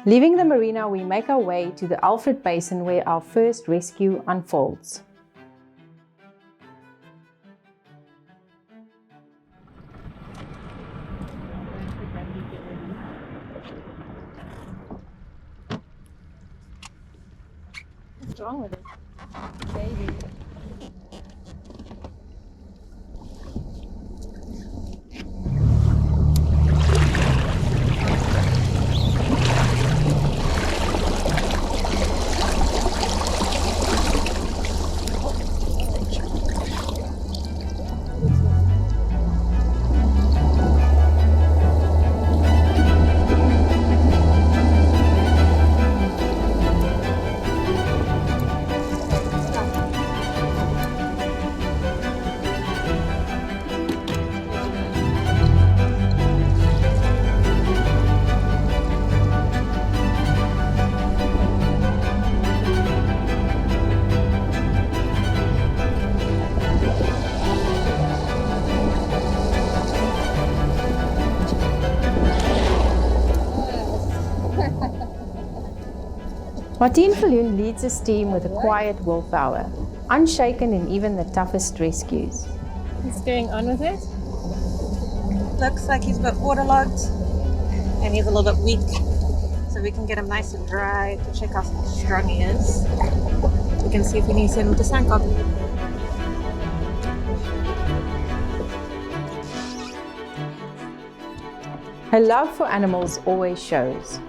Leaving the marina, we make our way to the Alfred Basin where our first rescue unfolds. What's wrong with it? Baby. Martine Falloon leads his team with a quiet willpower, unshaken in even the toughest rescues. What's going on with it? Looks like he's a bit waterlogged and he's a little bit weak, so we can get him nice and dry to check how strong he is. We can see if we need to send him to Sankob. Her love for animals always shows.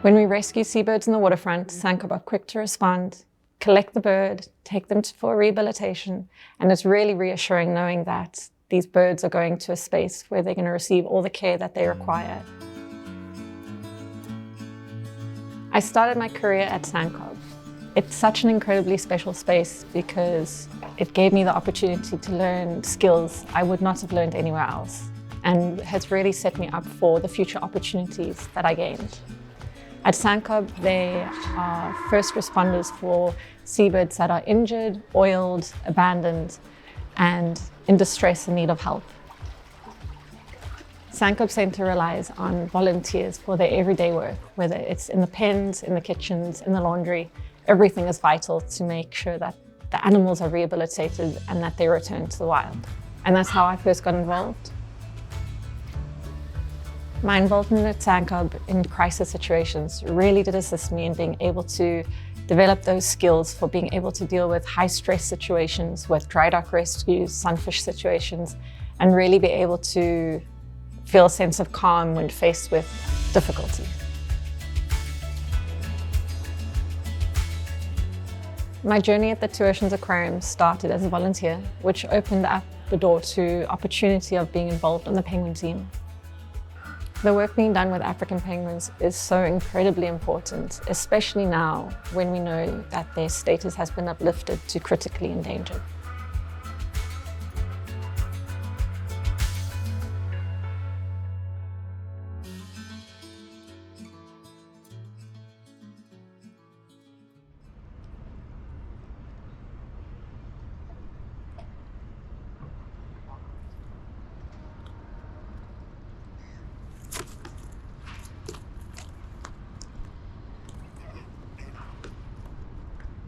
When we rescue seabirds in the waterfront, Sankob are quick to respond, collect the bird, take them for rehabilitation, and it's really reassuring knowing that these birds are going to a space where they're going to receive all the care that they require. I started my career at Sankob. It's such an incredibly special space because it gave me the opportunity to learn skills I would not have learned anywhere else, and has really set me up for the future opportunities that I gained. At Sankob, they are first responders for seabirds that are injured, oiled, abandoned, and in distress and need of help. Sankob Centre relies on volunteers for their everyday work, whether it's in the pens, in the kitchens, in the laundry. Everything is vital to make sure that the animals are rehabilitated and that they return to the wild. And that's how I first got involved. My involvement at Sankob in crisis situations really did assist me in being able to develop those skills for being able to deal with high stress situations, with dry dock rescues, sunfish situations, and really be able to feel a sense of calm when faced with difficulty. My journey at the Two Oceans Aquarium started as a volunteer, which opened up the door to opportunity of being involved on the penguin team. The work being done with African penguins is so incredibly important, especially now when we know that their status has been uplifted to critically endangered.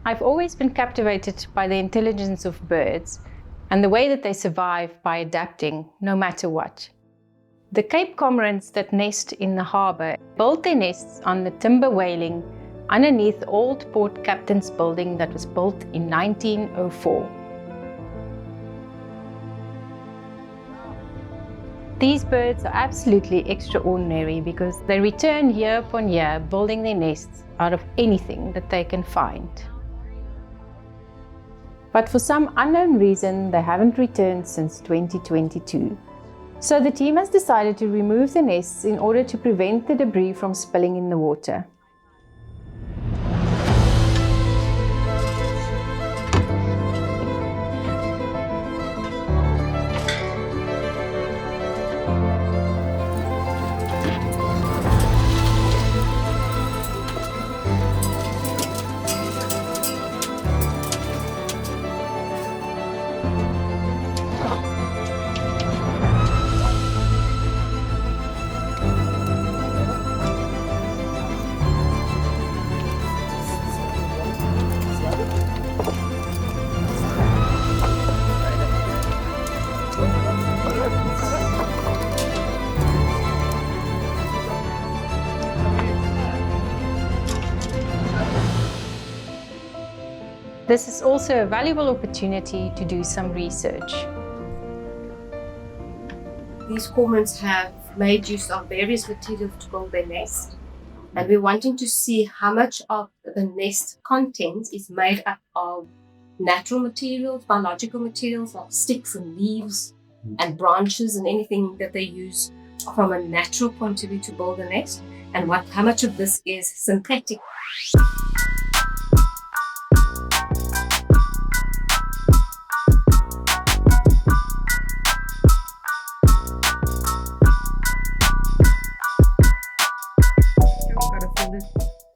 I've always been captivated by the intelligence of birds and the way that they survive by adapting no matter what. The Cape Cormorants that nest in the harbour built their nests on the timber railing underneath Old Port Captain's building that was built in 1904. These birds are absolutely extraordinary because they return year upon year building their nests out of anything that they can find. But for some unknown reason, they haven't returned since 2022. So the team has decided to remove the nests in order to prevent the debris from spilling in the water. This is also a valuable opportunity to do some research. These cormorants have made use of various materials to build their nest, and we're wanting to see how much of the nest contents is made up of natural materials, biological materials like sticks and leaves and branches and anything that they use from a natural point of view to build a nest, and how much of this is synthetic.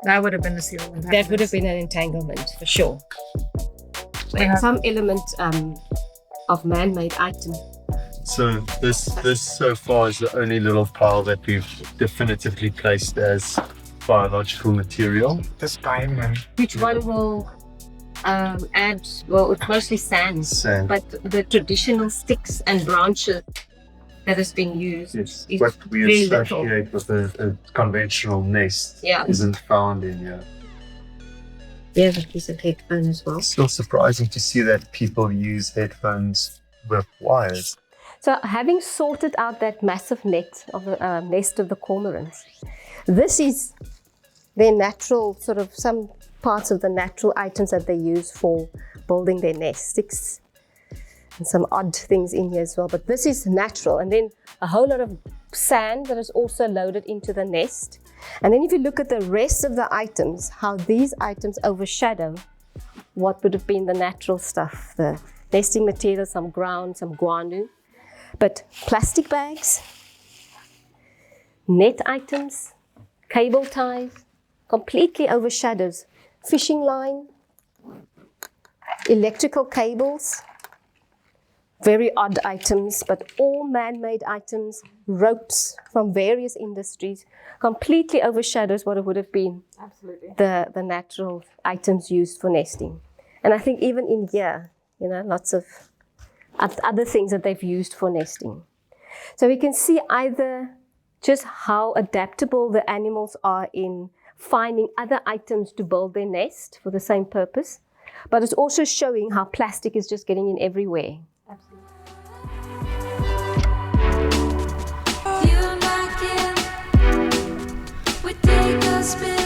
That would have been a serial entanglement. That would have been an entanglement for sure. And some element of man-made item. So this so far is the only little pile that we've definitively placed as biological material. This diamond. Which one will add, well, it's mostly sand, but the traditional sticks and branches that has been used Yes, is what we very associate with a conventional nest Yeah. isn't found in here. There's a piece of headphone as well. It's still surprising to see that people use headphones with wires. So having sorted out that massive net of the nest of the cormorants, this is their natural, sort of some parts of the natural items that they use for building their nest, sticks and some odd things in here as well. But this is natural. And then a whole lot of sand that is also loaded into the nest. And then if you look at the rest of the items, how these items overshadow what would have been the natural stuff, the nesting material, some ground, some guano. But plastic bags, net items, cable ties, completely overshadows fishing line, electrical cables, very odd items, but all man-made items, ropes from various industries, completely overshadows what it would have been. Absolutely. The natural items used for nesting. And I think even in here, lots of other things that they've used for nesting. So we can see either just how adaptable the animals are in finding other items to build their nest for the same purpose, but it's also showing how plastic is just getting in everywhere. Absolutely. You and I can, we take a spin.